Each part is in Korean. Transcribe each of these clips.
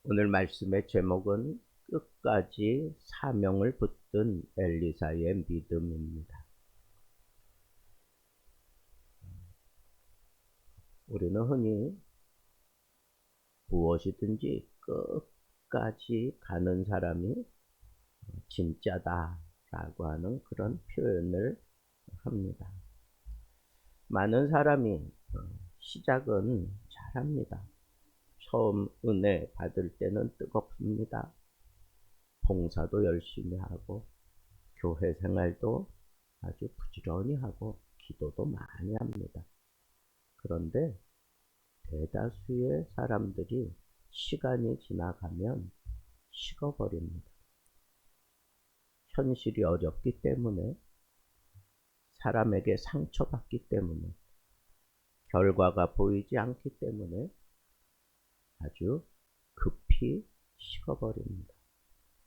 오늘 말씀의 제목은 끝까지 사명을 붙든 엘리사의 믿음입니다. 우리는 흔히 무엇이든지 끝까지 가는 사람이 진짜다라고 하는 그런 표현을 합니다. 많은 사람이 시작은 잘합니다. 처음 은혜 받을 때는 뜨겁습니다. 봉사도 열심히 하고 교회 생활도 아주 부지런히 하고 기도도 많이 합니다. 그런데 대다수의 사람들이 시간이 지나가면 식어버립니다. 현실이 어렵기 때문에, 사람에게 상처받기 때문에, 결과가 보이지 않기 때문에 아주 급히 식어버립니다.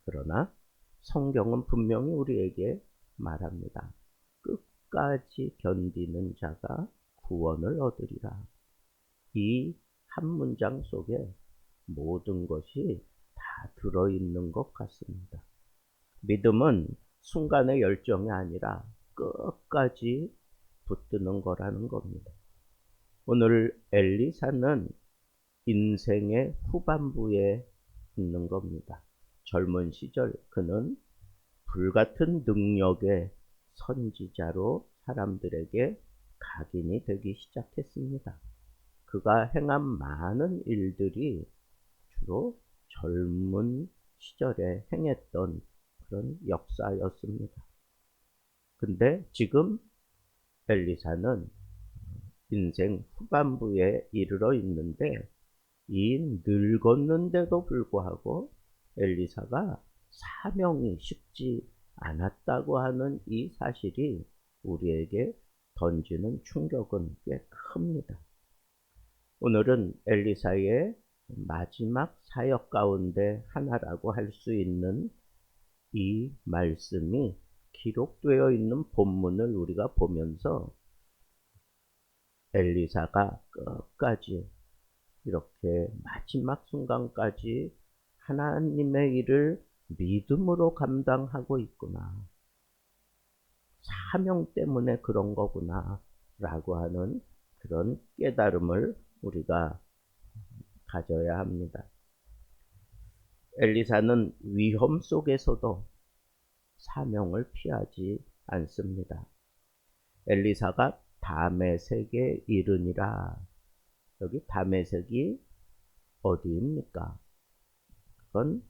그러나 성경은 분명히 우리에게 말합니다. 끝까지 견디는 자가 구원을 얻으리라. 이 한 문장 속에 모든 것이 다 들어있는 것 같습니다. 믿음은 순간의 열정이 아니라 끝까지 붙드는 거라는 겁니다. 오늘 엘리사는 인생의 후반부에 있는 겁니다. 젊은 시절 그는 불같은 능력의 선지자로 사람들에게 각인이 되기 시작했습니다. 그가 행한 많은 일들이 주로 젊은 시절에 행했던 그런 역사였습니다. 근데 지금 엘리사는 인생 후반부에 이르러 있는데, 이 늙었는데도 불구하고 엘리사가 사명이 쉽지 않았다고 하는 이 사실이 우리에게 던지는 충격은 꽤 큽니다. 오늘은 엘리사의 마지막 사역 가운데 하나라고 할 수 있는 이 말씀이 기록되어 있는 본문을 우리가 보면서 엘리사가 끝까지 이렇게 마지막 순간까지 하나님의 일을 믿음으로 감당하고 있구나, 사명 때문에 그런 거구나 라고 하는 그런 깨달음을 우리가 가져야 합니다. 엘리사는 위험 속에서도 사명을 피하지 않습니다. 엘리사가 다메섹에 이르니라. 여기 다메섹이 어디입니까? 그건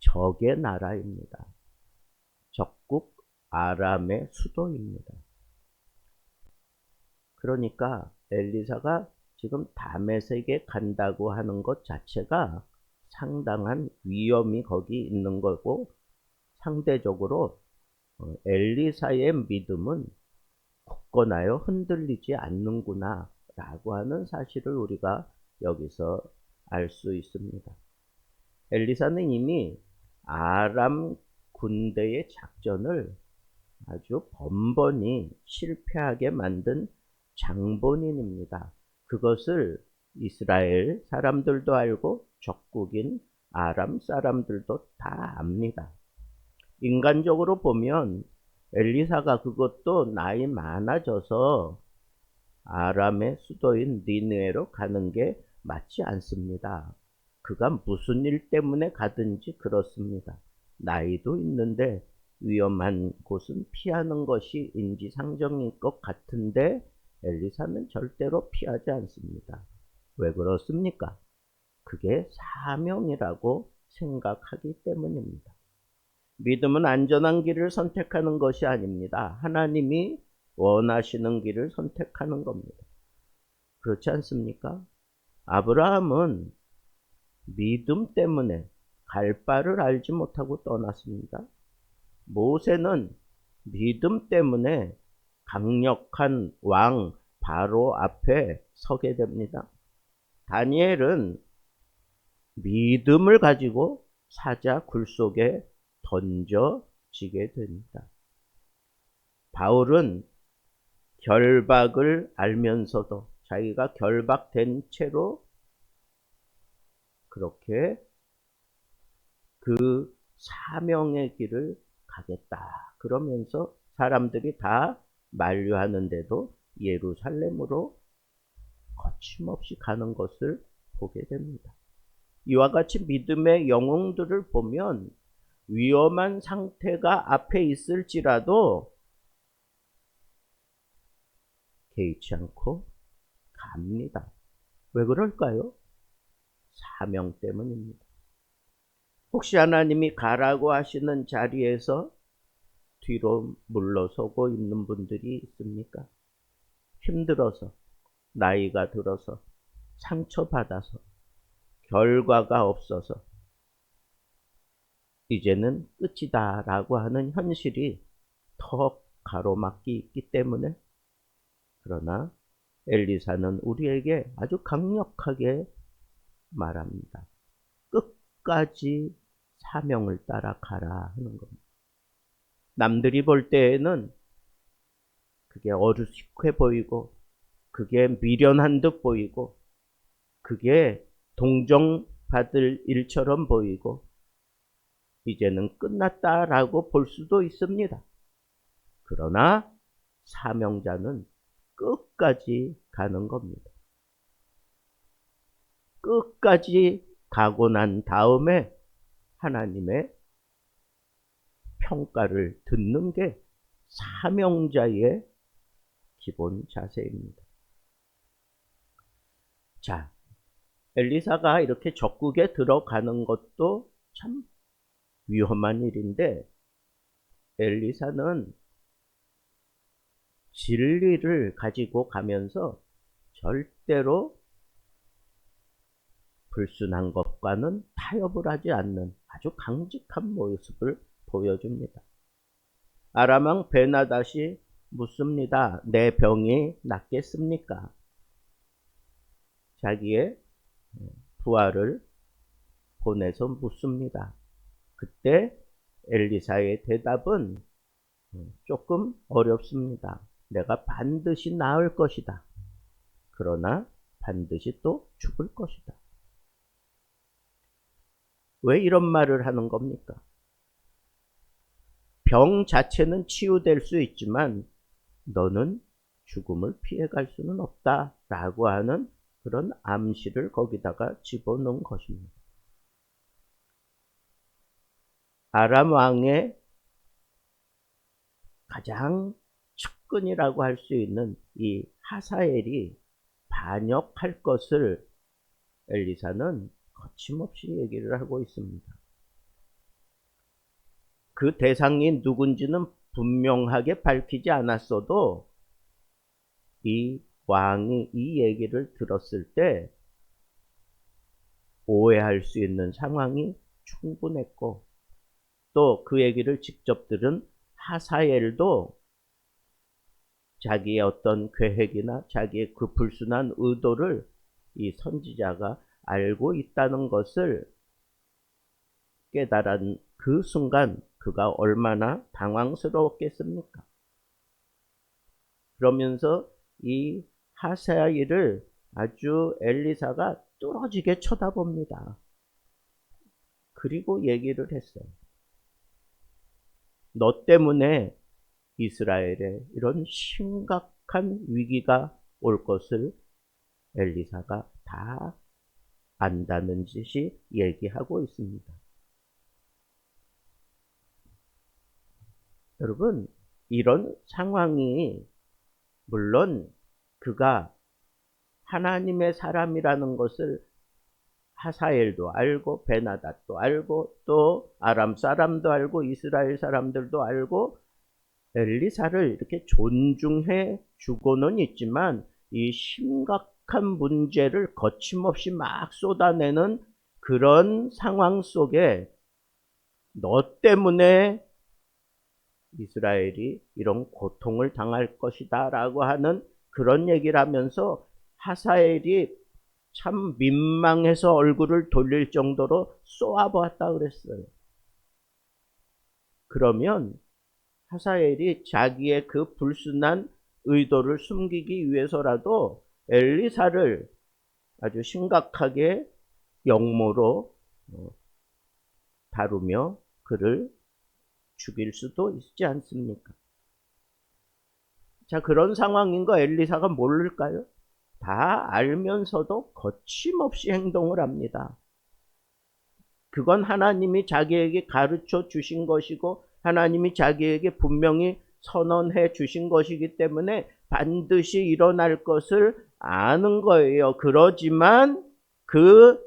적의 나라입니다. 적국 아람의 수도입니다. 그러니까 엘리사가 지금 다메섹에 간다고 하는 것 자체가 상당한 위험이 거기 있는 거고, 상대적으로 엘리사의 믿음은 굳건하여 흔들리지 않는구나 라고 하는 사실을 우리가 여기서 알 수 있습니다. 엘리사는 이미 아람 군대의 작전을 아주 번번이 실패하게 만든 장본인입니다. 그것을 이스라엘 사람들도 알고 적국인 아람 사람들도 다 압니다. 인간적으로 보면 엘리사가 그것도 나이 많아져서 아람의 수도인 니느웨로 가는 게 맞지 않습니다. 그가 무슨 일 때문에 가든지 그렇습니다. 나이도 있는데 위험한 곳은 피하는 것이 인지상정인 것 같은데 엘리사는 절대로 피하지 않습니다. 왜 그렇습니까? 그게 사명이라고 생각하기 때문입니다. 믿음은 안전한 길을 선택하는 것이 아닙니다. 하나님이 원하시는 길을 선택하는 겁니다. 그렇지 않습니까? 아브라함은 믿음 때문에 갈 바를 알지 못하고 떠났습니다. 모세는 믿음 때문에 강력한 왕 바로 앞에 서게 됩니다. 다니엘은 믿음을 가지고 사자 굴 속에 던져지게 됩니다. 바울은 결박을 알면서도 자기가 결박된 채로 그렇게 그 사명의 길을 가겠다. 그러면서 사람들이 다 만류하는데도 예루살렘으로 거침없이 가는 것을 보게 됩니다. 이와 같이 믿음의 영웅들을 보면 위험한 상태가 앞에 있을지라도 개의치 않고 갑니다. 왜 그럴까요? 사명 때문입니다. 혹시 하나님이 가라고 하시는 자리에서 뒤로 물러서고 있는 분들이 있습니까? 힘들어서, 나이가 들어서, 상처받아서, 결과가 없어서 이제는 끝이다 라고 하는 현실이 더 가로막기 있기 때문에. 그러나 엘리사는 우리에게 아주 강력하게 말합니다. 끝까지 사명을 따라 가라 하는 겁니다. 남들이 볼 때에는 그게 어리숙해 보이고, 그게 미련한 듯 보이고, 그게 동정받을 일처럼 보이고, 이제는 끝났다라고 볼 수도 있습니다. 그러나 사명자는 끝까지 가는 겁니다. 끝까지 가고 난 다음에 하나님의 평가를 듣는 게 사명자의 기본 자세입니다. 자, 엘리사가 이렇게 적국에 들어가는 것도 참 위험한 일인데, 엘리사는 진리를 가지고 가면서 절대로 불순한 것과는 타협을 하지 않는 아주 강직한 모습을 보여줍니다. 아람 왕 베나닷이 묻습니다. 내 병이 낫겠습니까? 자기의 부하를 보내서 묻습니다. 그때 엘리사의 대답은 조금 어렵습니다. 내가 반드시 나을 것이다. 그러나 반드시 또 죽을 것이다. 왜 이런 말을 하는 겁니까? 병 자체는 치유될 수 있지만 너는 죽음을 피해갈 수는 없다 라고 하는 그런 암시를 거기다가 집어넣은 것입니다. 아람 왕의 가장 측근이라고 할 수 있는 이 하사엘이 반역할 것을 엘리사는 거침없이 얘기를 하고 있습니다. 그 대상이 누군지는 분명하게 밝히지 않았어도 이 왕이 이 얘기를 들었을 때 오해할 수 있는 상황이 충분했고, 또 그 얘기를 직접 들은 하사엘도 자기의 어떤 계획이나 자기의 그 불순한 의도를 이 선지자가 알고 있다는 것을 깨달은 그 순간 그가 얼마나 당황스러웠겠습니까? 그러면서 이 하사엘을 아주 엘리사가 뚫어지게 쳐다봅니다. 그리고 얘기를 했어요. 너 때문에 이스라엘에 이런 심각한 위기가 올 것을 엘리사가 다 안다는 듯이 얘기하고 있습니다. 여러분, 이런 상황이 물론 그가 하나님의 사람이라는 것을 하사엘도 알고 베나닷도 알고 또 아람 사람도 알고 이스라엘 사람들도 알고 엘리사를 이렇게 존중해 주고는 있지만 이 심각한 문제를 거침없이 막 쏟아내는 그런 상황 속에 너 때문에 이스라엘이 이런 고통을 당할 것이다 라고 하는 그런 얘기를 하면서 하사엘이 참 민망해서 얼굴을 돌릴 정도로 쏘아보았다 그랬어요. 그러면 하사엘이 자기의 그 불순한 의도를 숨기기 위해서라도 엘리사를 아주 심각하게 역모로 다루며 그를 죽일 수도 있지 않습니까? 자, 그런 상황인 거 엘리사가 모를까요? 다 알면서도 거침없이 행동을 합니다. 그건 하나님이 자기에게 가르쳐 주신 것이고 하나님이 자기에게 분명히 선언해 주신 것이기 때문에 반드시 일어날 것을 아는 거예요. 그러지만 그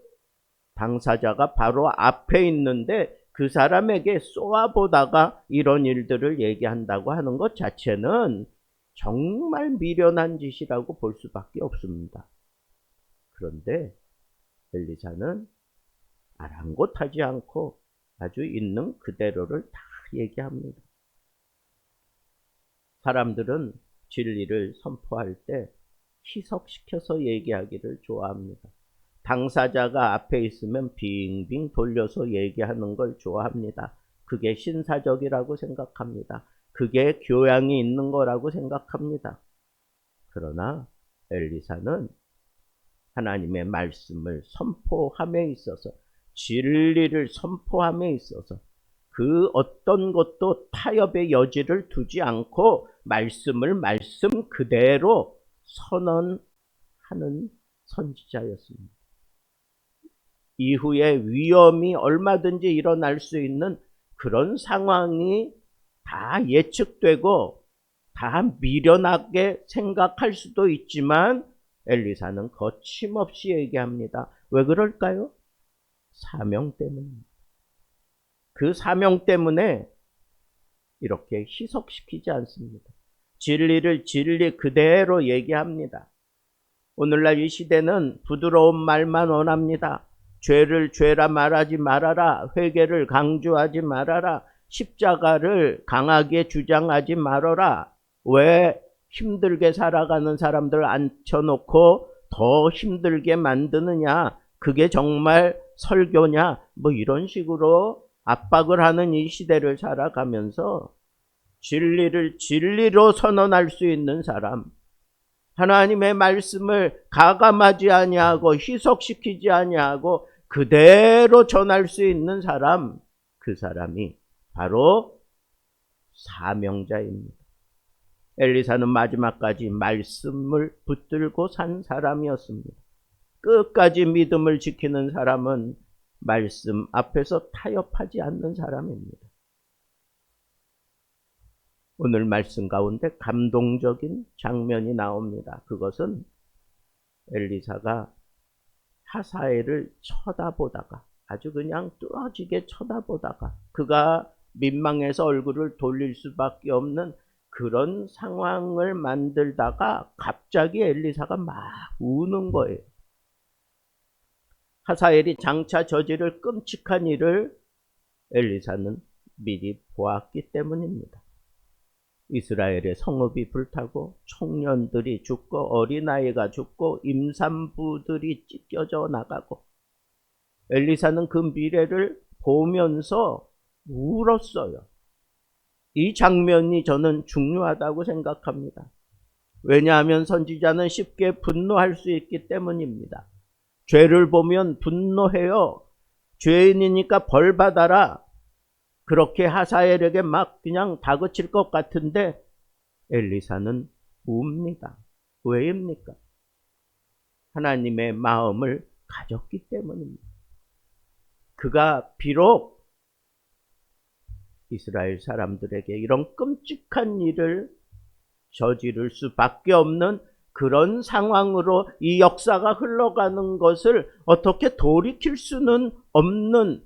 당사자가 바로 앞에 있는데 그 사람에게 쏘아보다가 이런 일들을 얘기한다고 하는 것 자체는 정말 미련한 짓이라고 볼 수밖에 없습니다. 그런데 엘리사는 아랑곳하지 않고 아주 있는 그대로를 다 얘기합니다. 사람들은 진리를 선포할 때 희석시켜서 얘기하기를 좋아합니다. 당사자가 앞에 있으면 빙빙 돌려서 얘기하는 걸 좋아합니다. 그게 신사적이라고 생각합니다. 그게 교양이 있는 거라고 생각합니다. 그러나 엘리사는 하나님의 말씀을 선포함에 있어서 진리를 선포함에 있어서 그 어떤 것도 타협의 여지를 두지 않고 말씀을 말씀 그대로 선언하는 선지자였습니다. 이후에 위험이 얼마든지 일어날 수 있는 그런 상황이 다 예측되고 다 미련하게 생각할 수도 있지만 엘리사는 거침없이 얘기합니다. 왜 그럴까요? 사명 때문입니다. 그 사명 때문에 이렇게 희석시키지 않습니다. 진리를 진리 그대로 얘기합니다. 오늘날 이 시대는 부드러운 말만 원합니다. 죄를 죄라 말하지 말아라. 회개를 강조하지 말아라. 십자가를 강하게 주장하지 말아라. 왜 힘들게 살아가는 사람들 앉혀놓고 더 힘들게 만드느냐? 그게 정말 설교냐? 뭐 이런 식으로 압박을 하는 이 시대를 살아가면서 진리를 진리로 선언할 수 있는 사람, 하나님의 말씀을 가감하지 아니하고 희석시키지 아니하고 그대로 전할 수 있는 사람, 그 사람이 바로 사명자입니다. 엘리사는 마지막까지 말씀을 붙들고 산 사람이었습니다. 끝까지 믿음을 지키는 사람은 말씀 앞에서 타협하지 않는 사람입니다. 오늘 말씀 가운데 감동적인 장면이 나옵니다. 그것은 엘리사가 하사엘을 쳐다보다가 아주 그냥 뚫어지게 쳐다보다가 그가 민망해서 얼굴을 돌릴 수밖에 없는 그런 상황을 만들다가 갑자기 엘리사가 막 우는 거예요. 하사엘이 장차 저지를 끔찍한 일을 엘리사는 미리 보았기 때문입니다. 이스라엘의 성읍이 불타고 청년들이 죽고 어린아이가 죽고 임산부들이 찢겨져 나가고 엘리사는 그 미래를 보면서 울었어요. 이 장면이 저는 중요하다고 생각합니다. 왜냐하면 선지자는 쉽게 분노할 수 있기 때문입니다. 죄를 보면 분노해요. 죄인이니까 벌 받아라. 그렇게 하사엘에게 막 그냥 다그칠 것 같은데 엘리사는 웁니다. 왜입니까? 하나님의 마음을 가졌기 때문입니다. 그가 비록 이스라엘 사람들에게 이런 끔찍한 일을 저지를 수밖에 없는 그런 상황으로 이 역사가 흘러가는 것을 어떻게 돌이킬 수는 없는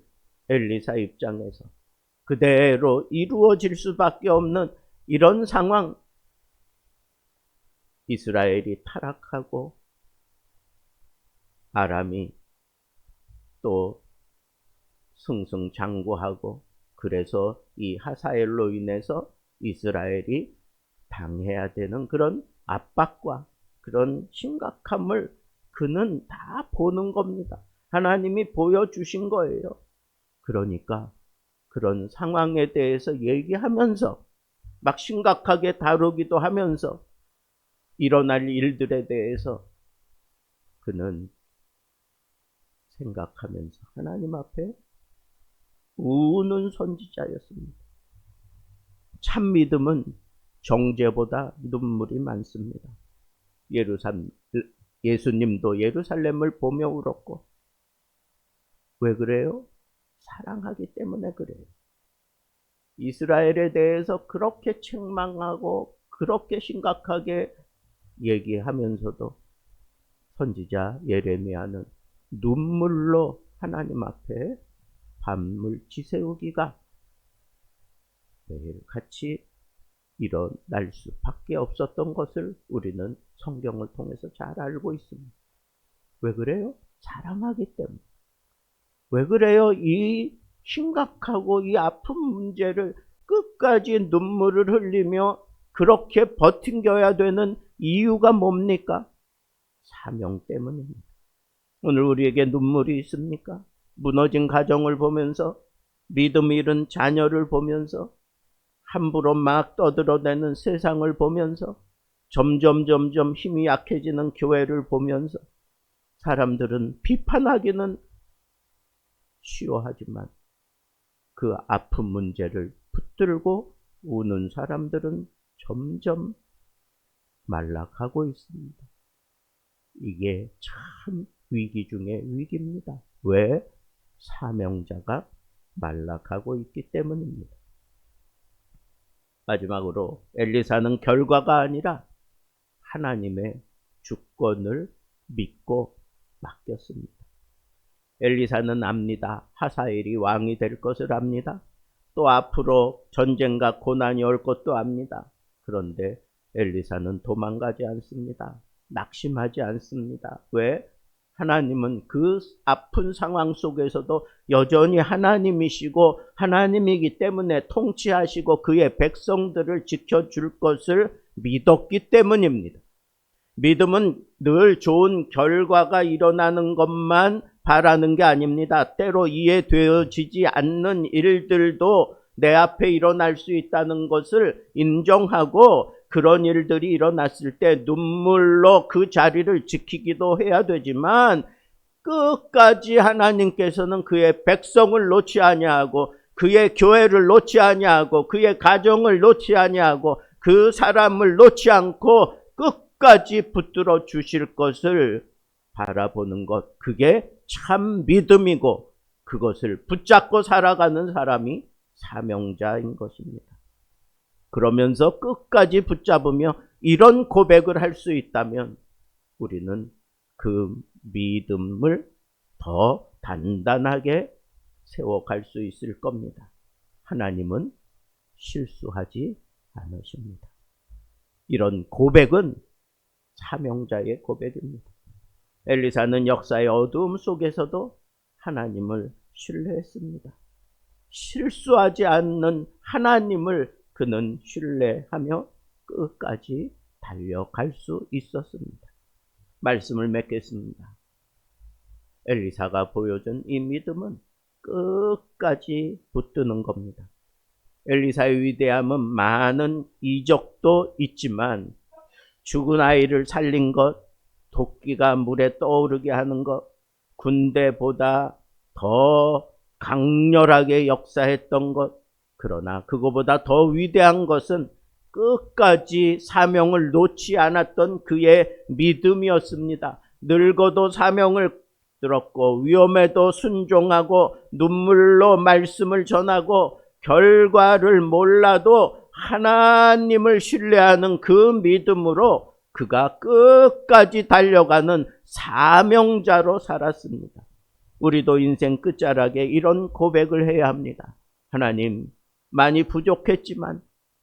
엘리사 입장에서 그대로 이루어질 수밖에 없는 이런 상황, 이스라엘이 타락하고 아람이 또 승승장구하고 그래서 이 하사엘로 인해서 이스라엘이 당해야 되는 그런 압박과 그런 심각함을 그는 다 보는 겁니다. 하나님이 보여주신 거예요. 그러니까 그런 상황에 대해서 얘기하면서 막 심각하게 다루기도 하면서 일어날 일들에 대해서 그는 생각하면서 하나님 앞에 우는 선지자였습니다. 참 믿음은 정죄보다 눈물이 많습니다. 예수님도 예루살렘을 보며 울었고, 왜 그래요? 사랑하기 때문에 그래요. 이스라엘에 대해서 그렇게 책망하고 그렇게 심각하게 얘기하면서도 선지자 예레미야는 눈물로 하나님 앞에 밤을 지새우기가 매일같이 일어날 수밖에 없었던 것을 우리는 성경을 통해서 잘 알고 있습니다. 왜 그래요? 사랑하기 때문에. 왜 그래요? 이 심각하고 이 아픈 문제를 끝까지 눈물을 흘리며 그렇게 버팅겨야 되는 이유가 뭡니까? 사명 때문입니다. 오늘 우리에게 눈물이 있습니까? 무너진 가정을 보면서, 믿음 잃은 자녀를 보면서, 함부로 막 떠들어대는 세상을 보면서, 점점 힘이 약해지는 교회를 보면서 사람들은 비판하기는 쉬워하지만 그 아픈 문제를 붙들고 우는 사람들은 점점 말라가고 있습니다. 이게 참 위기 중에 위기입니다. 왜? 사명자가 말라가고 있기 때문입니다. 마지막으로 엘리사는 결과가 아니라 하나님의 주권을 믿고 맡겼습니다. 엘리사는 압니다. 하사엘이 왕이 될 것을 압니다. 또 앞으로 전쟁과 고난이 올 것도 압니다. 그런데 엘리사는 도망가지 않습니다. 낙심하지 않습니다. 왜? 하나님은 그 아픈 상황 속에서도 여전히 하나님이시고 하나님이기 때문에 통치하시고 그의 백성들을 지켜줄 것을 믿었기 때문입니다. 믿음은 늘 좋은 결과가 일어나는 것만 바라는 게 아닙니다. 때로 이해되어지지 않는 일들도 내 앞에 일어날 수 있다는 것을 인정하고 그런 일들이 일어났을 때 눈물로 그 자리를 지키기도 해야 되지만 끝까지 하나님께서는 그의 백성을 놓지 아니하고 그의 교회를 놓지 아니하고 그의 가정을 놓지 아니하고 그 사람을 놓지 않고 끝까지 붙들어 주실 것을 바라보는 것, 그게 참 믿음이고 그것을 붙잡고 살아가는 사람이 사명자인 것입니다. 그러면서 끝까지 붙잡으며 이런 고백을 할 수 있다면 우리는 그 믿음을 더 단단하게 세워갈 수 있을 겁니다. 하나님은 실수하지 않으십니다. 이런 고백은 사명자의 고백입니다. 엘리사는 역사의 어두움 속에서도 하나님을 신뢰했습니다. 실수하지 않는 하나님을 그는 신뢰하며 끝까지 달려갈 수 있었습니다. 말씀을 맺겠습니다. 엘리사가 보여준 이 믿음은 끝까지 붙드는 겁니다. 엘리사의 위대함은 많은 이적도 있지만 죽은 아이를 살린 것, 도끼가 물에 떠오르게 하는 것, 군대보다 더 강렬하게 역사했던 것, 그러나 그거보다 더 위대한 것은 끝까지 사명을 놓지 않았던 그의 믿음이었습니다. 늙어도 사명을 들었고 위험에도 순종하고 눈물로 말씀을 전하고 결과를 몰라도 하나님을 신뢰하는 그 믿음으로 그가 끝까지 달려가는 사명자로 살았습니다. 우리도 인생 끝자락에 이런 고백을 해야 합니다. 하나님, 많이 부족했지만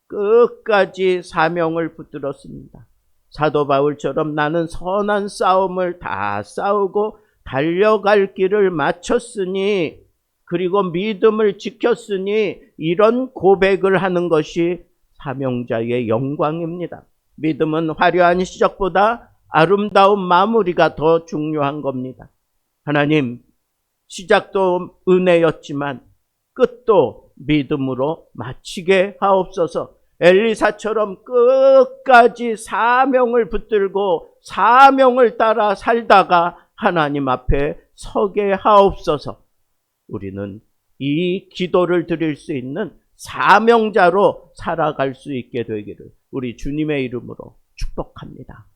끝까지 사명을 붙들었습니다. 사도 바울처럼 나는 선한 싸움을 다 싸우고 달려갈 길을 마쳤으니, 그리고 믿음을 지켰으니, 이런 고백을 하는 것이 사명자의 영광입니다. 믿음은 화려한 시작보다 아름다운 마무리가 더 중요한 겁니다. 하나님, 시작도 은혜였지만 끝도 믿음으로 마치게 하옵소서. 엘리사처럼 끝까지 사명을 붙들고 사명을 따라 살다가 하나님 앞에 서게 하옵소서. 우리는 이 기도를 드릴 수 있는 사명자로 살아갈 수 있게 되기를 우리 주님의 이름으로 축복합니다.